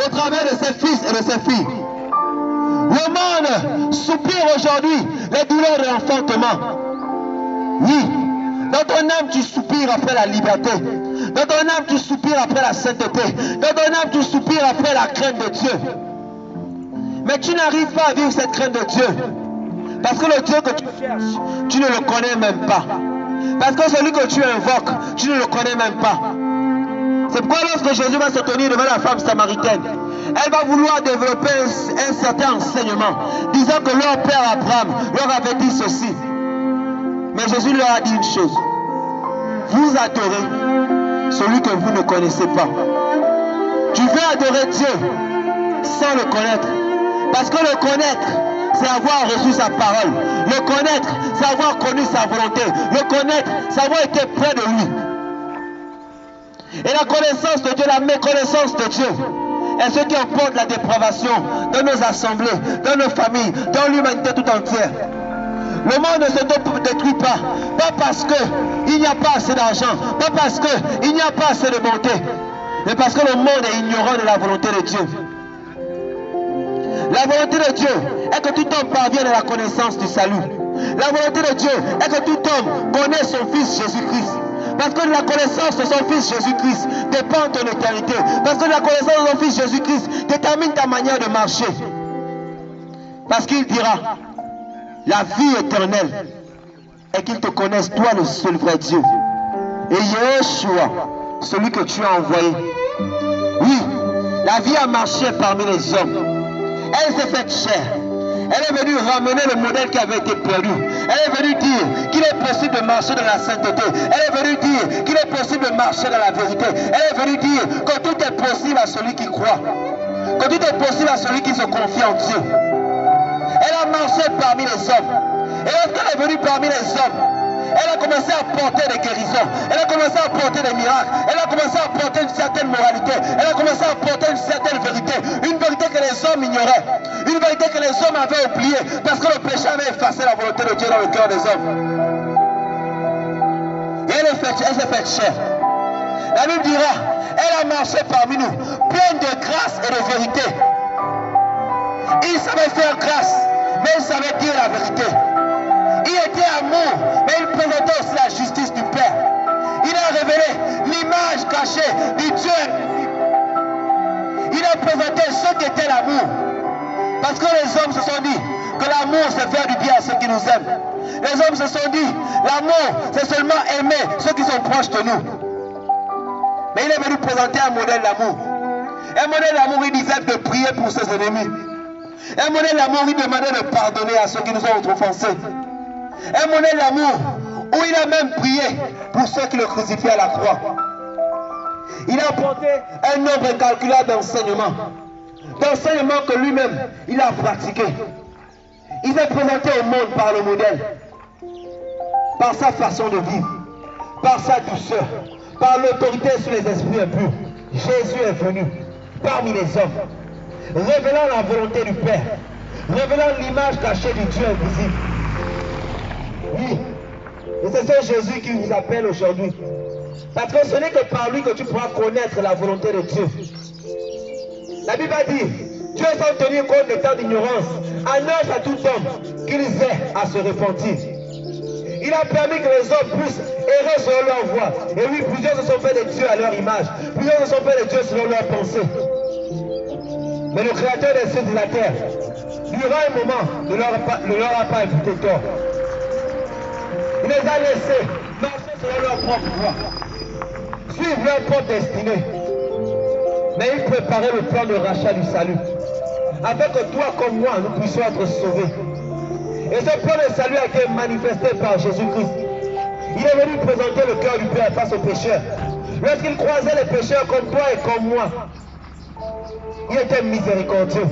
au travers de ses fils et de ses filles. Le monde soupire aujourd'hui les douleurs de l'enfantement. Oui, dans ton âme tu soupires après la liberté. Dans ton âme tu soupires après la sainteté. Dans ton âme tu soupires après la crainte de Dieu. Mais tu n'arrives pas à vivre cette crainte de Dieu. Parce que le Dieu que tu cherches, tu ne le connais même pas. Parce que celui que tu invoques, tu ne le connais même pas. C'est pourquoi lorsque Jésus va se tenir devant la femme samaritaine, elle va vouloir développer un certain enseignement, disant que leur père Abraham leur avait dit ceci. Mais Jésus leur a dit une chose. Vous adorez celui que vous ne connaissez pas. Tu veux adorer Dieu sans le connaître. Parce que le connaître, c'est avoir reçu sa parole. Le connaître, c'est avoir connu sa volonté. Le connaître, c'est avoir été près de lui. Et la connaissance de Dieu, la méconnaissance de Dieu, est ce qui emporte la dépravation dans nos assemblées, dans nos familles, dans l'humanité tout entière. Le monde ne se détruit pas. Pas parce qu'il n'y a pas assez d'argent. Pas parce qu'il n'y a pas assez de bonté. Mais parce que le monde est ignorant de la volonté de Dieu. La volonté de Dieu est que tout homme parvienne à la connaissance du salut. La volonté de Dieu est que tout homme connaisse son Fils Jésus-Christ. Parce que de la connaissance de son Fils Jésus-Christ dépend ton éternité. Parce que de la connaissance de son Fils Jésus-Christ détermine ta manière de marcher. Parce qu'il dira, la vie éternelle est qu'ils te connaissent, toi le seul vrai Dieu. Et Yeshua, celui que tu as envoyé. Oui, la vie a marché parmi les hommes. Elle s'est faite chair. Elle est venue ramener le modèle qui avait été perdu. Elle est venue dire qu'il est possible de marcher dans la sainteté. Elle est venue dire qu'il est possible de marcher dans la vérité. Elle est venue dire que tout est possible à celui qui croit. Que tout est possible à celui qui se confie en Dieu. Elle a marché parmi les hommes. Et lorsqu'elle est venue parmi les hommes, elle a commencé à porter des guérisons. Elle a commencé à porter des miracles. Elle a commencé à porter une certaine moralité. Elle a commencé à porter une certaine vérité. Une vérité que les hommes ignoraient. Une vérité que les hommes avaient oubliée. Parce que le péché avait effacé la volonté de Dieu dans le cœur des hommes. Et elle s'est faite chair. La Bible dira, elle a marché parmi nous, pleine de grâce et de vérité. Il savait faire grâce, mais il savait dire la vérité. Il était amour, mais il présentait aussi la justice du Père. Il a révélé l'image cachée du Dieu invisible. Il a présenté ce qu'était l'amour. Parce que les hommes se sont dit que l'amour c'est faire du bien à ceux qui nous aiment. Les hommes se sont dit, l'amour c'est seulement aimer ceux qui sont proches de nous. Mais il est venu présenter un modèle d'amour. Un modèle d'amour, il disait de prier pour ses ennemis. Un modèle d'amour, il demandait de pardonner à ceux qui nous ont offensés. Un modèle d'amour où il a même prié pour ceux qui le crucifiaient à la croix. Il a apporté un nombre incalculable d'enseignements. D'enseignements que lui-même, il a pratiqué. Il s'est présenté au monde par le modèle. Par sa façon de vivre. Par sa douceur. Par l'autorité sur les esprits impurs. Jésus est venu parmi les hommes. Révélant la volonté du Père. Révélant l'image cachée du Dieu invisible. Oui, et c'est ce Jésus qui vous appelle aujourd'hui. Parce que ce n'est que par lui que tu pourras connaître la volonté de Dieu. La Bible a dit, Dieu sans tenir compte des temps d'ignorance, annonce à tout homme qu'ils aient à se repentir. Il a permis que les hommes puissent errer selon leur voie. Et oui, plusieurs se sont fait des dieux à leur image. Plusieurs se sont fait des dieux selon leur pensée. Mais le Créateur des cieux et de la terre, durant un moment, ne leur a pas imputé tort. Il les a laissés marcher selon leur propre voie, suivre leur propre destinée. Mais il préparait le plan de rachat du salut, afin que toi comme moi, nous puissions être sauvés. Et ce plan de salut a été manifesté par Jésus-Christ. Il est venu présenter le cœur du Père face aux pécheurs. Lorsqu'il croisait les pécheurs comme toi et comme moi, il était miséricordieux.